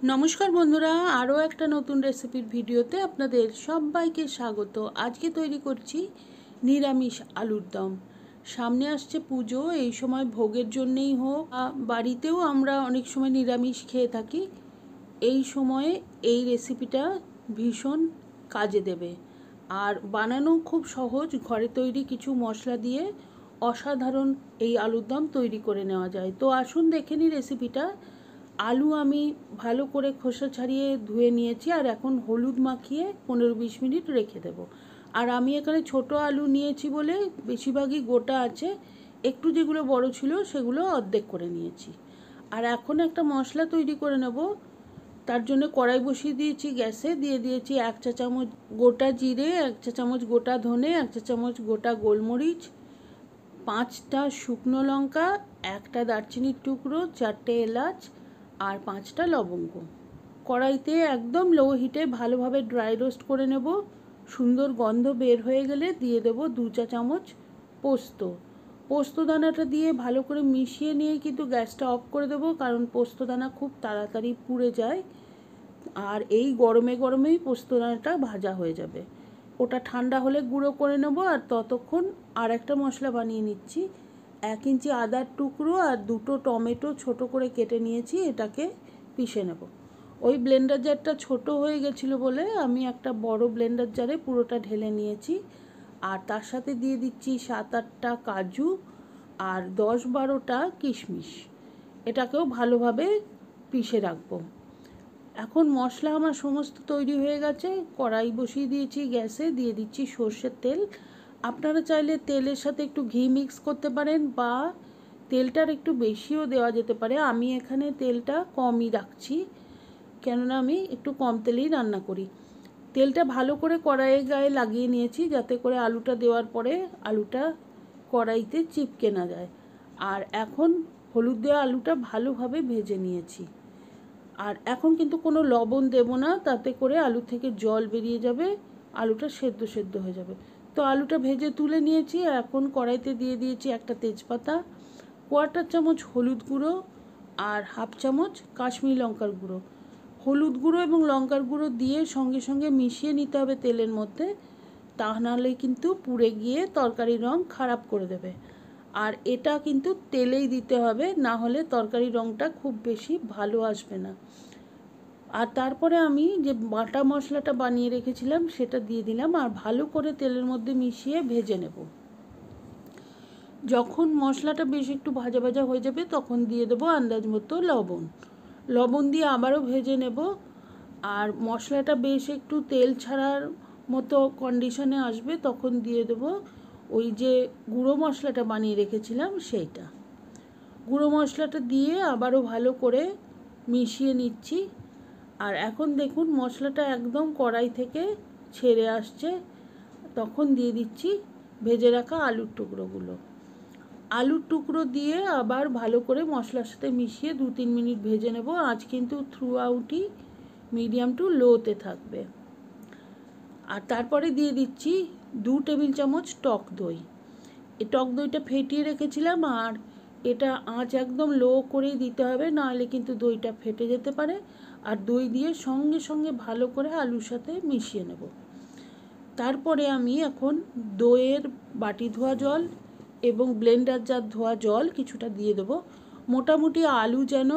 নমস্কার বন্ধুরা, আরও একটা নতুন রেসিপির ভিডিওতে আপনাদের সবাইকে স্বাগত। আজকে তৈরি করছি নিরামিষ আলুর দম। সামনে আসছে পুজো, এই সময় ভোগের জন্যেই হোক, বাড়িতেও আমরা অনেক সময় নিরামিষ খেয়ে থাকি। এই সময়ে এই রেসিপিটা ভীষণ কাজে দেবে, আর বানানো খুব সহজ। ঘরে তৈরি কিছু মশলা দিয়ে অসাধারণ এই আলুর দম তৈরি করে নেওয়া যায়। তো আসুন দেখে নিই রেসিপিটা। আলু আমি ভালো করে খোসা ছাড়িয়ে ধুয়ে নিয়েছি, আর এখন হলুদ মাখিয়ে 15-20 মিনিট রেখে দেব। আর আমি এখানে ছোট আলু নিয়েছি বলে বেশিরভাগই গোটা আছে, একটু যেগুলো বড় ছিল সেগুলো অর্ধেক করে নিয়েছি। আর এখন একটা মশলা তৈরি করে নেব। তার জন্য কড়াই বসিয়ে দিয়েছি গ্যাসে, দিয়ে দিয়েছি 1 চা চামচ গোটা জিরে, 1 চা চামচ গোটা ধনে, 1 চা চামচ গোটা গোলমরিচ, 5টা শুকনো লঙ্কা, 1টা দারচিনির টুকরো, 4টে এলাচ আর 5টা লবঙ্গ। কড়াইতে একদম লো হিটে ভালোভাবে ড্রাই রোস্ট করে নেব। সুন্দর গন্ধ বের হয়ে গেলে দিয়ে দেব 2 চা চামচ পোস্ত দানাটা দিয়ে ভালো করে মিশিয়ে নিয়ে কিন্তু গ্যাসটা অফ করে দেবো, কারণ পোস্ত দানা খুব তাড়াতাড়ি পুড়ে যায়। আর এই গরমে গরমেই পোস্ত দানাটা ভাজা হয়ে যাবে। ওটা ঠান্ডা হলে গুঁড়ো করে নেব। আর ততক্ষণ আর একটা মশলা বানিয়ে নিচ্ছি। 1 ইঞ্চি আদার টুকরো আর 2টো টমেটো ছোট করে কেটে নিয়েছি, এটাকে পিষে নেব। ওই ব্লেন্ডার জারটা ছোট হয়ে গেছিলো বলে আমি একটা বড় ব্লেন্ডার জারে পুরোটা ঢেলে নিয়েছি। আর তার সাথে দিয়ে দিচ্ছি 7-8টা কাজু আর 10-12টা কিশমিশ। এটাকেও ভালোভাবে পিষে রাখবো। এখন মশলা আমার সমস্ত তৈরি হয়ে গেছে। কড়াই বসিয়ে দিয়েছি গ্যাসে, দিয়ে দিচ্ছি সর্ষের তেল। আপনারা চাইলে তেলের সাথে একটু ঘি মিক্স করতে পারেন, বা তেলটার একটু বেশিও দেওয়া যেতে পারে। আমি এখানে তেলটা কমই রাখছি, কেননা আমি একটু কম তেলেই রান্না করি। তেলটা ভালো করে কড়াইয়ের গায়ে লাগিয়ে নিয়েছি, যাতে করে আলুটা দেওয়ার পরে আলুটা কড়াইতে চিপকে না যায়। আর এখন হলুদ দেওয়া আলুটা ভালোভাবে ভেজে নিয়েছি। আর এখন কিন্তু কোনো লবণ দেব না, তাতে করে আলু থেকে জল বেরিয়ে যাবে, আলুটা সেদ্ধ হয়ে যাবে। তো আলুটা ভেজে তুলে নিয়েছি। এখন কড়াইতে দিয়ে দিয়েছি একটা তেজপাতা, 1/4 চামচ হলুদ গুঁড়ো আর 1/2 চামচ কাশ্মীরি লঙ্কার গুঁড়ো। হলুদ গুঁড়ো এবং লঙ্কার গুঁড়ো দিয়ে সঙ্গে সঙ্গে মিশিয়ে নিতে হবে তেলের মধ্যে, তা নাহলে কিন্তু পুড়ে গিয়ে তরকারির রং খারাপ করে দেবে। আর এটা কিন্তু তেলেই দিতে হবে, না হলে তরকারির রংটা খুব বেশি ভালো আসবে না। আর তারপরে আমি যে বাটা মশলাটা বানিয়ে রেখেছিলাম সেটা দিয়ে দিলাম, আর ভালো করে তেলের মধ্যে মিশিয়ে ভেজে নেব। যখন মশলাটা বেশ একটু ভাজা ভাজা হয়ে যাবে তখন দিয়ে দেবো আন্দাজ মতো লবণ দিয়ে আবারও ভেজে নেব। আর মশলাটা বেশ একটু তেল ছাড়ার মতো কন্ডিশনে আসবে, তখন দিয়ে দেবো ওই যে গুঁড়ো মশলাটা বানিয়ে রেখেছিলাম সেইটা। গুঁড়ো মশলাটা দিয়ে আবারও ভালো করে মিশিয়ে নিচ্ছি। আর এখন দেখুন মশলাটা একদম কড়াই থেকে ছেড়ে আসছে, তখন দিয়ে দিচ্ছি ভেজে রাখা আলুর টুকরোগুলো। আলুর টুকরো দিয়ে আবার ভালো করে মশলার সাথে মিশিয়ে 2-3 মিনিট ভেজে নেব। আজ কিন্তু থ্রু আউটই মিডিয়াম টু লোতে থাকবে। আর তারপরে দিয়ে দিচ্ছি 2 টেবিল চামচ টক দই। এই টক দইটা ফেটিয়ে রেখেছিলাম, আর এটা আঁচ একদম লো করেই দিতে হবে, নাহলে কিন্তু দইটা ফেটে যেতে পারে। আর দই দিয়ে সঙ্গে সঙ্গে ভালো করে আলুর সাথে মিশিয়ে নেব। তারপরে আমি এখন দইয়ের বাটি ধোয়া জল এবং ব্লেন্ডার জার ধোয়া জল কিছুটা দিয়ে দেবো। মোটামুটি আলু যেন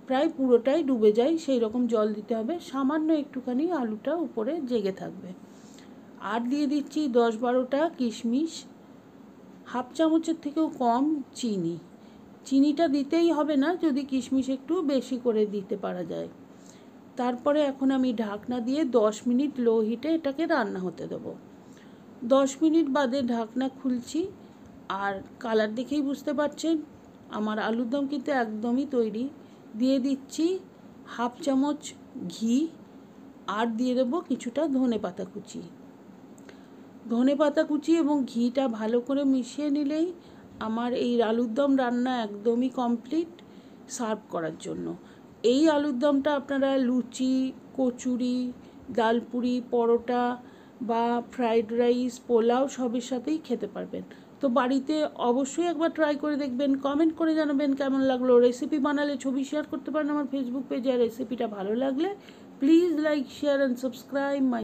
প্রায় পুরোটাই ডুবে যায় সেই রকম জল দিতে হবে, সামান্য একটুখানি আলুটা উপরে জেগে থাকবে। আর দিয়ে দিচ্ছি 10-12টা কিশমিশ, 1/2 চামচের থেকেও কম চিনি। চিনিটা দিতেই হবে না যদি কিশমিশ একটু বেশি করে দিতে পারা যায়। তারপরে এখন আমি ঢাকনা দিয়ে 10 মিনিট লো হিটে এটাকে রান্না হতে দেবো। 10 মিনিট বাদে ঢাকনা খুলছি, আর কালার দেখেই বুঝতে পারছেন আমার আলুর দম কিন্তু একদমই তৈরি। দিয়ে দিচ্ছি 1/2 চামচ ঘি, আর দিয়ে দেবো কিছুটা ধনেপাতা কুচি এবং ঘিটা ভালো করে মিশিয়ে নিলেই আমার এই আলুর দম রান্না একদমই কমপ্লিট সার্ভ করার জন্য। এই আলুর দমটা আপনারা লুচি, কচুরি, ডালপুরি, পরোটা বা ফ্রাইড রাইস, পোলাও সবের সাথেই খেতে পারবেন। তো বাড়িতে অবশ্যই একবার ট্রাই করে দেখবেন, কমেন্ট করে জানাবেন কেমন লাগলো। রেসিপি বানালে ছবি শেয়ার করতে পারেন আমার ফেসবুক পেজে। আর রেসিপিটা ভালো লাগলে please like, share and subscribe my